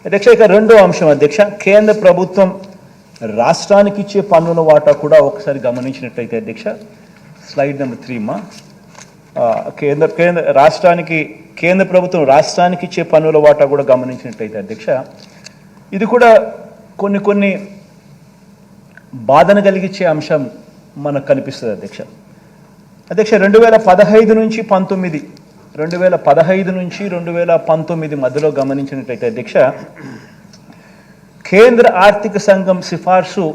అధ్యక్ష, ఇక రెండో అంశం అధ్యక్ష, కేంద్ర ప్రభుత్వం రాష్ట్రానికి ఇచ్చే పన్నుల వాటా కూడా ఒకసారి గమనించినట్టయితే అధ్యక్ష, స్లైడ్ నెంబర్ 3 మా కేంద్ర ప్రభుత్వం రాష్ట్రానికి ఇచ్చే పన్నుల వాటా కూడా గమనించినట్టయితే అధ్యక్ష, ఇది కూడా కొన్ని బాధను కలిగించే అంశం మనకు కనిపిస్తుంది అధ్యక్ష. 2015 నుంచి 2019 మధ్యలో గమనించినట్లయితే అధ్యక్ష, కేంద్ర ఆర్థిక సంఘం సిఫార్సు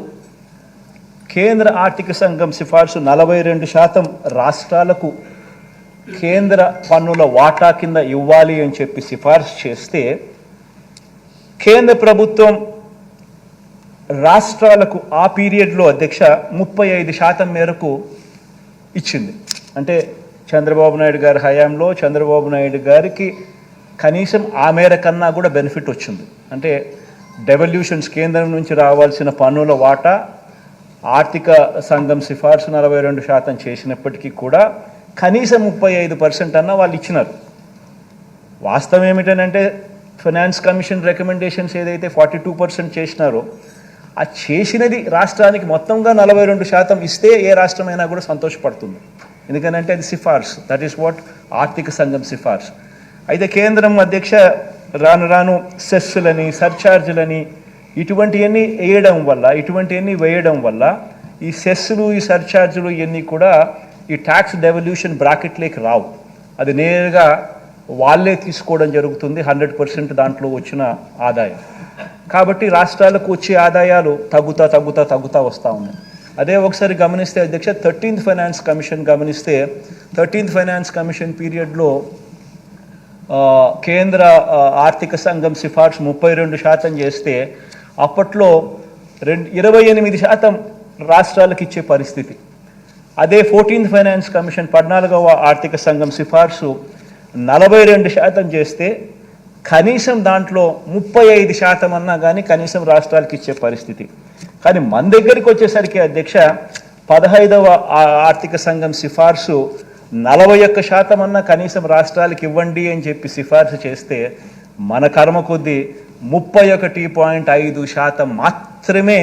42% రాష్ట్రాలకు కేంద్ర పన్నుల వాటా కింద ఇవ్వాలి అని చెప్పి సిఫార్సు చేస్తే, కేంద్ర ప్రభుత్వం రాష్ట్రాలకు ఆ పీరియడ్లో అధ్యక్ష 35% మేరకు ఇచ్చింది. అంటే చంద్రబాబు నాయుడు గారి హయాంలో చంద్రబాబు నాయుడు గారికి కనీసం ఆ మేర కన్నా కూడా బెనిఫిట్ వచ్చింది. అంటే డెవల్యూషన్స్, కేంద్రం నుంచి రావాల్సిన పన్నుల వాటా ఆర్థిక సంఘం సిఫార్సు 42% చేసినప్పటికీ కూడా కనీసం 35% అన్న వాళ్ళు ఇచ్చినారు. వాస్తవం ఏమిటనంటే ఫైనాన్స్ కమిషన్ రికమెండేషన్స్ ఏదైతే 42% చేసినారో, ఆ చేసినది రాష్ట్రానికి మొత్తంగా 42% ఇస్తే ఏ రాష్ట్రమైనా కూడా సంతోషపడుతుంది. ఎందుకనంటే అది సిఫార్సు, దట్ ఈస్ వాట్ ఆర్థిక సంఘం సిఫార్సు. అయితే కేంద్రం అధ్యక్ష రాను సెస్సులని, సర్ఛార్జులని ఇటువంటివన్నీ వేయడం వల్ల ఈ సెస్సులు, ఈ సర్ఛార్జులు ఇవన్నీ కూడా ఈ ట్యాక్స్ డెవల్యూషన్ బ్రాకెట్లోకి రావు. అది నేరుగా వాళ్ళే తీసుకోవడం జరుగుతుంది, 100% దాంట్లో వచ్చిన ఆదాయం. కాబట్టి రాష్ట్రాలకు వచ్చే ఆదాయాలు తగ్గుతా వస్తూ ఉన్నాయి. అదే ఒకసారి గమనిస్తే అధ్యక్ష, 13th ఫైనాన్స్ కమిషన్ పీరియడ్లో కేంద్ర ఆర్థిక సంఘం సిఫార్సు 32% చేస్తే అప్పట్లో 28% రాష్ట్రాలకు ఇచ్చే పరిస్థితి. అదే 14th ఫైనాన్స్ కమిషన్ 14వ ఆర్థిక సంఘం సిఫార్సు 42% చేస్తే కనీసం దాంట్లో 35% అన్నా కానీ కనీసం రాష్ట్రాలకు ఇచ్చే పరిస్థితి. కానీ మన దగ్గరికి వచ్చేసరికి అధ్యక్ష 15వ ఆర్థిక సంఘం సిఫార్సు 41% అన్నా కనీసం రాష్ట్రాలకు ఇవ్వండి అని చెప్పి సిఫార్సు చేస్తే మన కర్మ కొద్దీ 31.5% మాత్రమే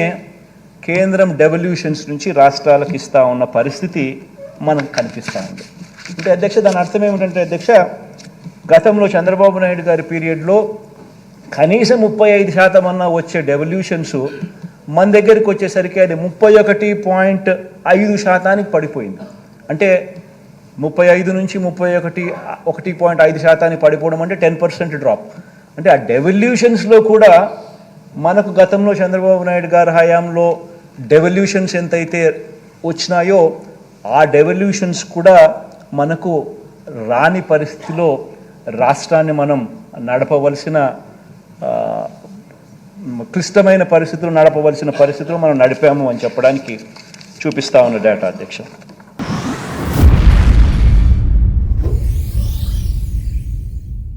కేంద్రం డెవల్యూషన్స్ నుంచి రాష్ట్రాలకు ఇస్తూ ఉన్న పరిస్థితి మనకు కనిపిస్తూ ఉంది. అంటే అధ్యక్ష, దాని అర్థం ఏమిటంటే అధ్యక్ష, గతంలో చంద్రబాబు నాయుడు గారి పీరియడ్లో కనీసం 35% అన్నా వచ్చే డెవల్యూషన్స్ మన దగ్గరికి వచ్చేసరికి అది 31.5% పడిపోయింది. అంటే 35 నుంచి 1.5% పడిపోవడం అంటే 10% డ్రాప్. అంటే ఆ డెవల్యూషన్స్లో కూడా మనకు గతంలో చంద్రబాబు నాయుడు గారి హయాంలో డెవల్యూషన్స్ ఎంతైతే వచ్చినాయో ఆ డెవల్యూషన్స్ కూడా మనకు రాని పరిస్థితిలో రాష్ట్రాన్ని మనం నడపవలసిన క్లిష్టమైన పరిస్థితులు మనం నడిపాము అని చెప్పడానికి చూపిస్తా ఉన్న డేటా అధ్యక్ష.